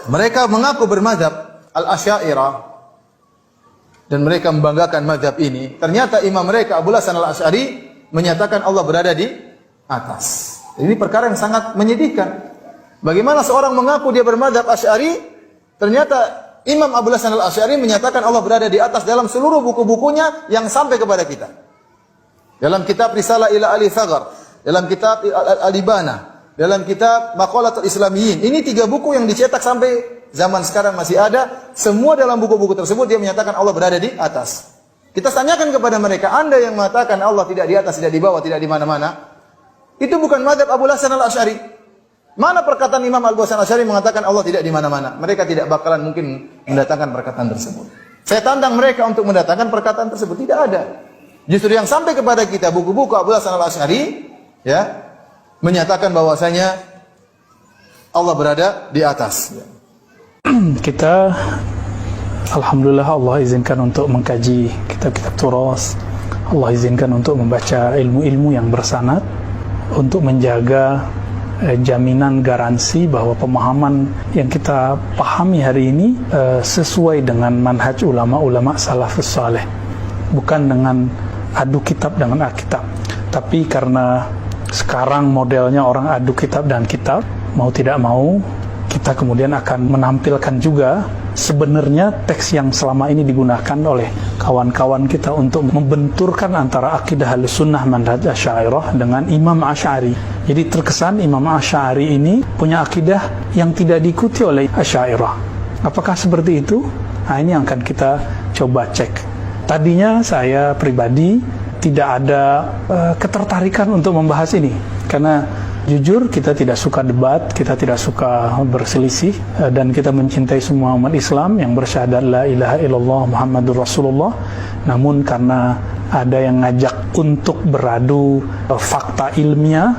Mereka mengaku bermadzhab Al-Asy'ariyah dan mereka membanggakan mazhab ini. Ternyata imam mereka Abu Hasan Al-Asy'ari menyatakan Allah berada di atas. Ini perkara yang sangat menyedihkan. Bagaimana seorang mengaku dia bermadzhab Asy'ari, ternyata Imam Abu Hasan Al-Asy'ari menyatakan Allah berada di atas dalam seluruh buku-bukunya yang sampai kepada kita. Dalam kitab Risalah ila Ali Thaghar, dalam kitab Al-Ibana, dalam kitab Maqalatul Islamiyyin. Ini 3 buku yang dicetak sampai zaman sekarang masih ada. Semua dalam buku-buku tersebut dia menyatakan Allah berada di atas. Kita tanyakan kepada mereka, Anda yang mengatakan Allah tidak di atas, tidak di bawah, tidak di mana-mana, itu bukan mazhab Abu Hasan Al-Asy'ari. Mana perkataan Imam Abu Hasan Al-Asy'ari mengatakan Allah tidak di mana-mana? Mereka tidak bakalan mungkin mendatangkan perkataan tersebut. Saya tantang mereka untuk mendatangkan perkataan tersebut. Tidak ada. Justru yang sampai kepada kita buku-buku Abu Hasan Al-Asy'ari ya menyatakan bahwasanya Allah berada di atas. Kita alhamdulillah Allah izinkan untuk mengkaji kitab-kitab turas. Allah izinkan untuk membaca ilmu-ilmu yang bersanad untuk menjaga jaminan garansi bahwa pemahaman yang kita pahami hari ini sesuai dengan manhaj ulama-ulama salafus saleh, bukan dengan adu kitab dengan alkitab. Tapi karena sekarang modelnya orang adu kitab dan kitab, mau tidak mau kita kemudian akan menampilkan juga sebenarnya teks yang selama ini digunakan oleh kawan-kawan kita untuk membenturkan antara akidah Ahlussunnah manhaj Asy'ariyah dengan Imam Asy'ari. Jadi terkesan Imam Asy'ari ini punya akidah yang tidak diikuti oleh Asy'ariyah. Apakah seperti itu? Nah, ini yang akan kita coba cek. Tadinya saya pribadi tidak ada ketertarikan untuk membahas ini karena jujur kita tidak suka debat, kita tidak suka berselisih, dan kita mencintai semua umat Islam yang bersyahadat la ilaha illallah Muhammadur Rasulullah. Namun karena ada yang ngajak untuk beradu fakta ilmiah,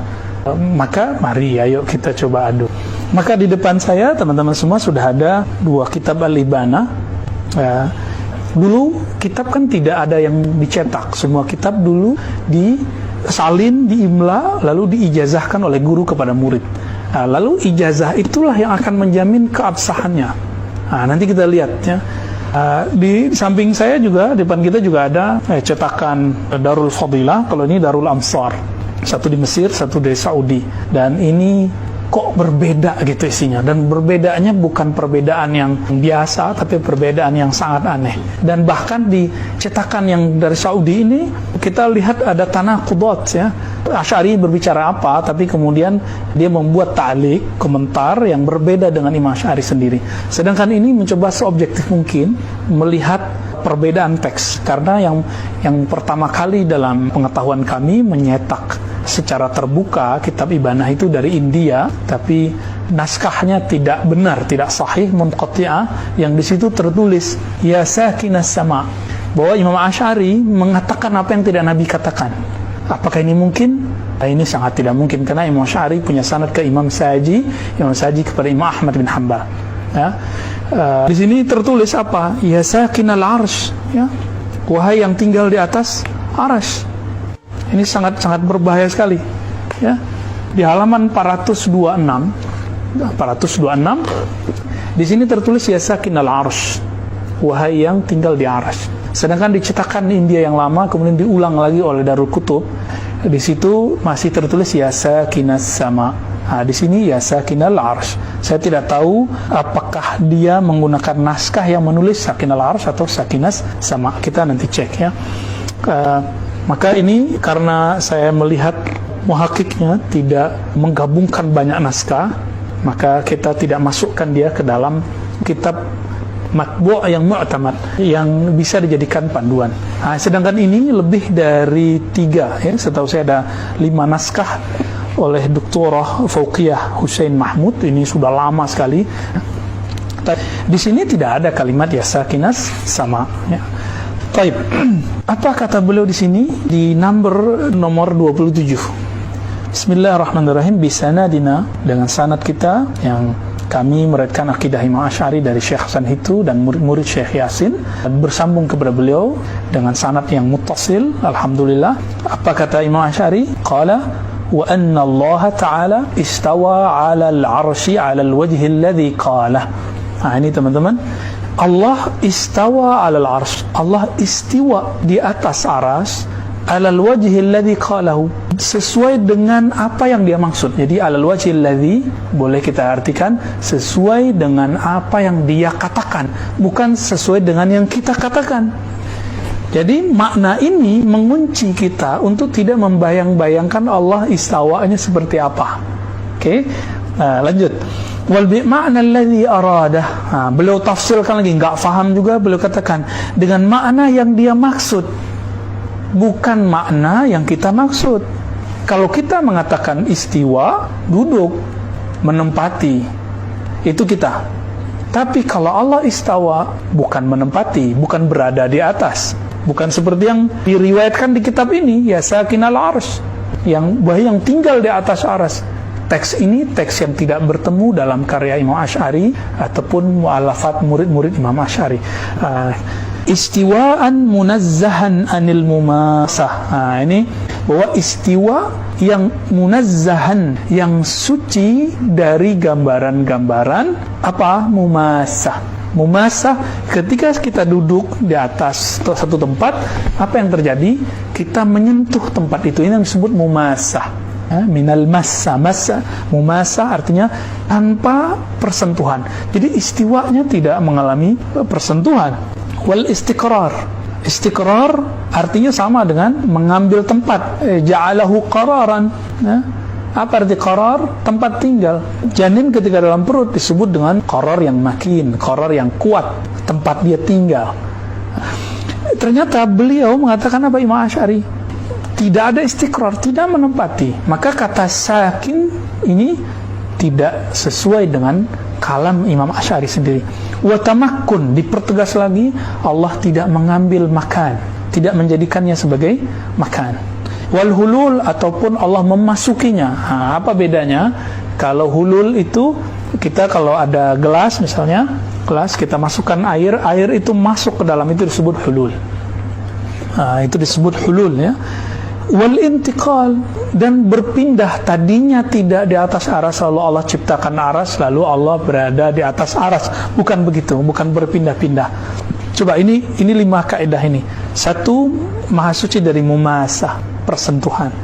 maka mari ayo kita coba adu. Maka di depan saya teman-teman semua sudah ada 2 kitab Al-Ibana. Dulu kitab kan tidak ada yang dicetak, semua kitab dulu disalin, diimla, lalu diijazahkan oleh guru kepada murid. Lalu ijazah itulah yang akan menjamin keabsahannya. Nanti kita lihat ya. Di samping saya juga, di depan kita juga ada cetakan Darul Fadilah. Kalau ini Darul Amsar, satu di Mesir, satu di Saudi. Dan ini kok berbeda gitu isinya, dan perbedaannya bukan perbedaan yang biasa, tapi perbedaan yang sangat aneh. Dan bahkan di cetakan yang dari Saudi ini kita lihat ada tanaqudat ya. Asy'ari berbicara apa, tapi kemudian dia membuat ta'liq, komentar yang berbeda dengan Imam Asy'ari sendiri. Sedangkan ini mencoba seobjektif mungkin melihat perbedaan teks, karena yang pertama kali dalam pengetahuan kami menyetak secara terbuka kitab Ibanah itu dari India, tapi naskahnya tidak benar, tidak sahih, munqati'ah, yang di situ tertulis ya sakinas sama, bahwa Imam Asy'ari mengatakan apa yang tidak Nabi katakan. Apakah ini mungkin? Ini sangat tidak mungkin, karena Imam Asy'ari punya sanad ke Imam Saji, Imam Saji kepada Imam Ahmad bin Hanbal. Ya. Di sini tertulis apa? Ya sakinal arsh, ya. Wahai yang tinggal di atas arsh. Ini sangat-sangat berbahaya sekali. Ya. Di halaman 426, di sini tertulis ya sakinal arsh, wahai yang tinggal di arsh. Sedangkan di cetakan India yang lama kemudian diulang lagi oleh Darul Kutub, di situ masih tertulis ya sakinas sama. Di sini ya sakinal arsh. Saya tidak tahu apakah dia menggunakan naskah yang menulis sakinal arsh atau sakinas sama. Kita nanti cek ya. Maka ini karena saya melihat muhakiknya tidak menggabungkan banyak naskah, maka kita tidak masukkan dia ke dalam kitab matbu' yang mu'tamad, yang bisa dijadikan panduan. Sedangkan ini lebih dari 3 ya. Setahu saya ada 5 naskah oleh Doktorah Fauqiyah Hussein Mahmud. Ini sudah lama sekali. Di sini tidak ada kalimat ya sakinas sama ya. Baik. Apa kata beliau di sini di nomor 27? Bismillahirrahmanirrahim. Bisanadina, dengan sanad kita yang kami meriwayatkan akidah Imam Asy'ari dari Syekh Hasan Hitu dan murid-murid Syekh Yasin, bersambung kepada beliau dengan sanad yang muttasil. Alhamdulillah. Apa kata Imam Asy'ari? Qala wa anna Allah Ta'ala istawa 'alal 'arsy 'alal wajhi alladhi qala. Nah, ini teman-teman, Allah istawa 'alal 'arsy. Allah istiwa di atas aras 'alal wajhi alladhi qalahu, sesuai dengan apa yang dia maksud. Jadi 'alal wajhi alladhi boleh kita artikan sesuai dengan apa yang dia katakan, bukan sesuai dengan yang kita katakan. Jadi makna ini mengunci kita untuk tidak membayang-bayangkan Allah istawanya seperti apa. Oke, lanjut. Wal bi ma'na alladhi arada. Beliau tafsirkan lagi, enggak faham juga beliau katakan dengan makna yang dia maksud, bukan makna yang kita maksud. Kalau kita mengatakan istiwa, duduk, menempati, itu kita. Tapi kalau Allah istawa, bukan menempati, bukan berada di atas. Bukan seperti yang diriwayatkan di kitab ini, ya sakinal arsy, yang tinggal di atas aras. Teks ini teks yang tidak bertemu dalam karya Imam Asy'ari ataupun mu'allafat murid-murid Imam Asy'ari. Istiwaan munazzahan anil mumasah. Ini bahwa istiwa yang munazzahan, yang suci dari gambaran-gambaran apa? Mumasah. Mumasah, ketika kita duduk di atas satu tempat, apa yang terjadi? Kita menyentuh tempat itu, ini yang disebut mumasah. Minal massa, mumasah artinya tanpa persentuhan. Jadi istiwanya tidak mengalami persentuhan. Wal istiqrar artinya sama dengan mengambil tempat. Ja'alahu qararan. Apa arti qarar? Tempat tinggal. Janin ketika dalam perut disebut dengan qarar yang makin, qarar yang kuat, tempat dia tinggal. Ternyata beliau mengatakan apa, Imam Asy'ari? Tidak ada istiqrar, tidak menempati. Maka kata sakin ini tidak sesuai dengan kalam Imam Asy'ari sendiri. Wa tamakkun, dipertegas lagi, Allah tidak mengambil makan, tidak menjadikannya sebagai makan. Wal hulul, ataupun Allah memasukinya. Apa bedanya? Kalau hulul itu, kita kalau ada gelas misalnya, gelas kita masukkan air itu masuk ke dalam, itu disebut hulul. Itu disebut hulul, ya. Wal intiqal, dan berpindah, tadinya tidak di atas aras lalu Allah ciptakan aras lalu Allah berada di atas aras, bukan begitu, bukan berpindah-pindah. Coba ini 5 kaidah ini. 1, maha suci dari mumasah, persentuhan.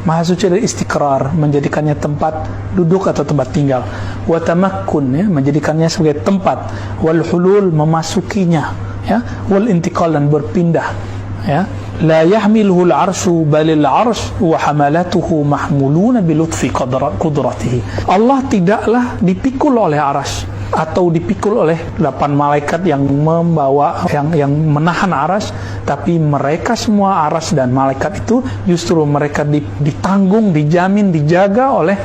Maha suci dari istiqrar, menjadikannya tempat duduk atau tempat tinggal. Wa tamakkun, ya, menjadikannya sebagai tempat. Wal hulul, memasukinya, ya. Wal intiqal, dan berpindah, ya. La yahmiluhu al-arsyu balil arsy wa hamalatuhu mahmuluna bi lutfi qudratihi. Allah tidaklah dipikul oleh arsy atau dipikul oleh 8 malaikat yang membawa, yang menahan aras, tapi mereka semua, aras dan malaikat itu justru mereka ditanggung, dijamin, dijaga oleh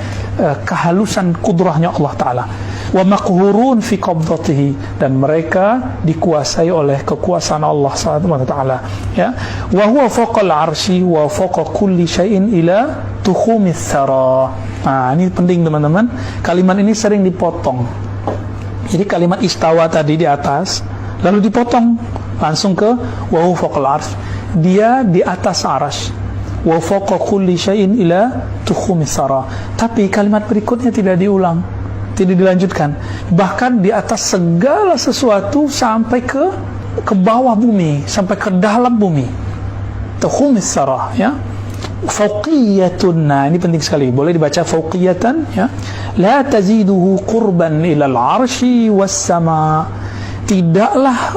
kehalusan kudrahnya Allah Ta'ala. Wa maqhurun fi qabdatihi, dan mereka dikuasai oleh kekuasaan Allah SWT, ya. Wa huwa fawqal arsy wa fawqa kulli syai'in ila tukhumis thara. Ini penting teman-teman, kalimat ini sering dipotong. Jadi kalimat istawa tadi di atas, lalu dipotong langsung ke wa huwa fawqal arsy, dia di atas arsy. Wa fawqa kulli syai'in ila tukhumis thara. Tapi kalimat berikutnya tidak diulang, tidak dilanjutkan. Bahkan di atas segala sesuatu sampai ke bawah bumi, sampai ke dalam bumi. Tukhumis thara, ya. Fawqiyatun, ini penting sekali, boleh dibaca fawqiyatan, ya. La taziduhu qurban ilal arsy was sama. Tidaklah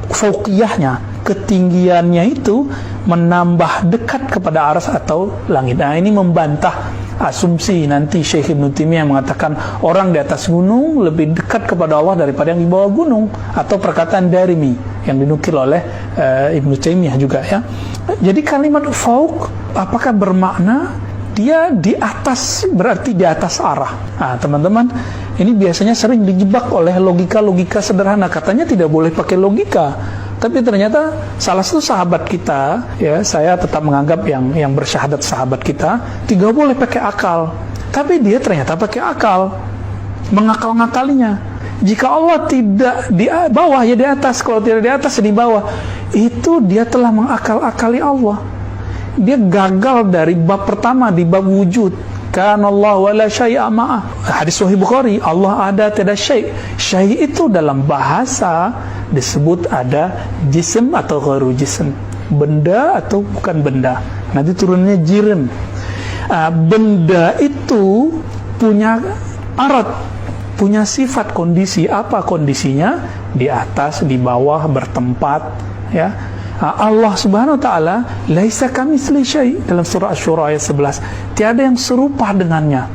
fawqiyahnya, ketinggiannya itu menambah dekat kepada arsy atau langit. Ini membantah asumsi nanti Syekh Ibnu Taimiyah mengatakan orang di atas gunung lebih dekat kepada Allah daripada yang di bawah gunung, atau perkataan Darimi yang dinukil oleh Ibnu Taimiyah juga, ya. Jadi kalimat fauq apakah bermakna dia di atas, berarti di atas arah? Teman-teman, ini biasanya sering dijebak oleh logika-logika sederhana. Katanya tidak boleh pakai logika. Tapi ternyata salah satu sahabat kita, ya, saya tetap menganggap yang bersyahadat sahabat kita, tidak boleh pakai akal. Tapi dia ternyata pakai akal, mengakal-ngakalinya. Jika Allah tidak di bawah, ya di atas. Kalau tidak di atas, ya di bawah. Itu dia telah mengakal-akali Allah. dia gagal dari bab pertama, di bab wujud. Kana Allah wa la syai'a ma'ah. Hadis Sahih Bukhari, Allah ada, tiada syai'. Syai' itu dalam bahasa disebut ada jism atau ghairu jism, benda atau bukan benda. Nanti turunnya jirim. Benda itu punya arat, punya sifat, kondisi. Apa kondisinya? Di atas, di bawah, bertempat, ya. Allah Subhanahu wa taala laisa kamitsli syai' dalam surah Asy-Syura ayat 11. Tiada yang serupa dengannya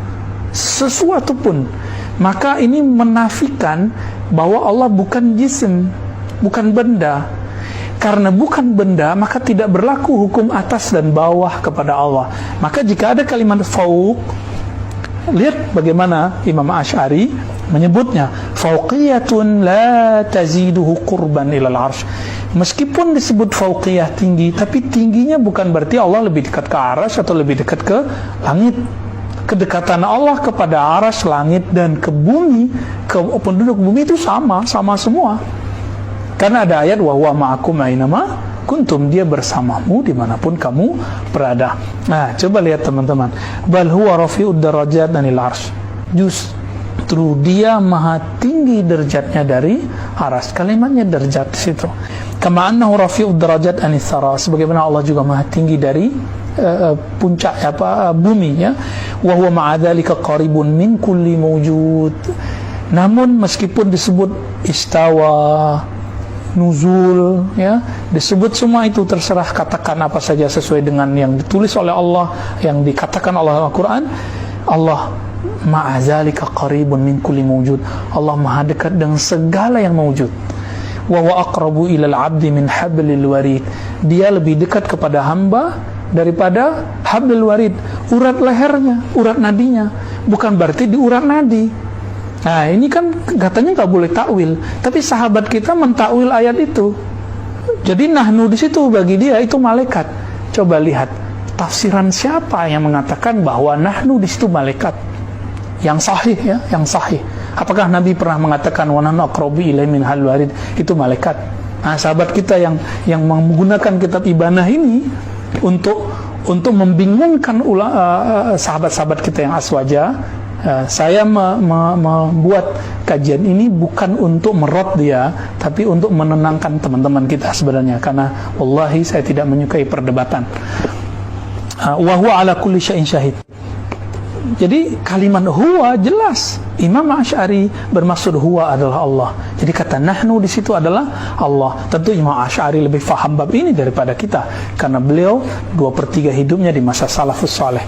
sesuatu pun. Maka ini menafikan bahwa Allah bukan jisim, bukan benda. Karena bukan benda, maka tidak berlaku hukum atas dan bawah kepada Allah. Maka jika ada kalimat fauq, lihat bagaimana Imam Asy'ari menyebutnya, fauqiyatun la taziduhu qurban ilal arsh. Meskipun disebut fauqiyah, tinggi, tapi tingginya bukan berarti Allah lebih dekat ke arsy atau lebih dekat ke langit. Kedekatan Allah kepada arsy, langit, dan ke bumi, ke penduduk bumi itu sama semua. Karena ada ayat wa huwa ma'akum ainama kuntum, dia bersamamu dimanapun kamu berada. Nah, coba lihat teman-teman, bal huwa rafi'ud darajat anil arsy. Justru dia maha tinggi derajatnya dari arsy. Kalimatnya derajat di situ. Kama annahu rafi'ud darajat anis tsara, sebagaimana Allah juga maha tinggi dari puncak bumi, ya. Wa huwa ma'a dzalika qaribun min kulli mawjud. Namun meskipun disebut istawa, nuzul, ya, disebut semua itu, terserah katakan apa saja sesuai dengan yang ditulis oleh Allah, yang dikatakan oleh Al-Quran. Allah ma'azalika qaribun min kulli mawjud. Allah maha dekat dengan segala yang mawjud. Wa huwa aqrabu ilal abdi min hablil warid. Dia lebih dekat kepada hamba daripada hablil warid, urat lehernya, urat nadinya. Bukan berarti di urat nadi. Nah, ini kan katanya nggak boleh takwil, tapi sahabat kita mentakwil ayat itu. Jadi nahnu di situ bagi dia itu malaikat. Coba lihat tafsiran siapa yang mengatakan bahwa nahnu di situ malaikat. Yang sahih, ya, yang sahih. Apakah Nabi pernah mengatakan wa nahnu aqrabu ilaihi min hablil warid, itu malaikat? Nah, sahabat kita yang menggunakan kitab Ibanah ini untuk membingungkan sahabat-sahabat kita yang aswaja. Saya membuat kajian ini bukan untuk merot dia, tapi untuk menenangkan teman-teman kita sebenarnya, karena wallahi saya tidak menyukai perdebatan. Wa huwa ala kulli syai'in syahid. Jadi kalimat huwa jelas. Imam Asy'ari bermaksud huwa adalah Allah. Jadi kata nahnu di situ adalah Allah. Tentu Imam Asy'ari lebih faham bab ini daripada kita, karena beliau 2/3 hidupnya di masa salafus saleh.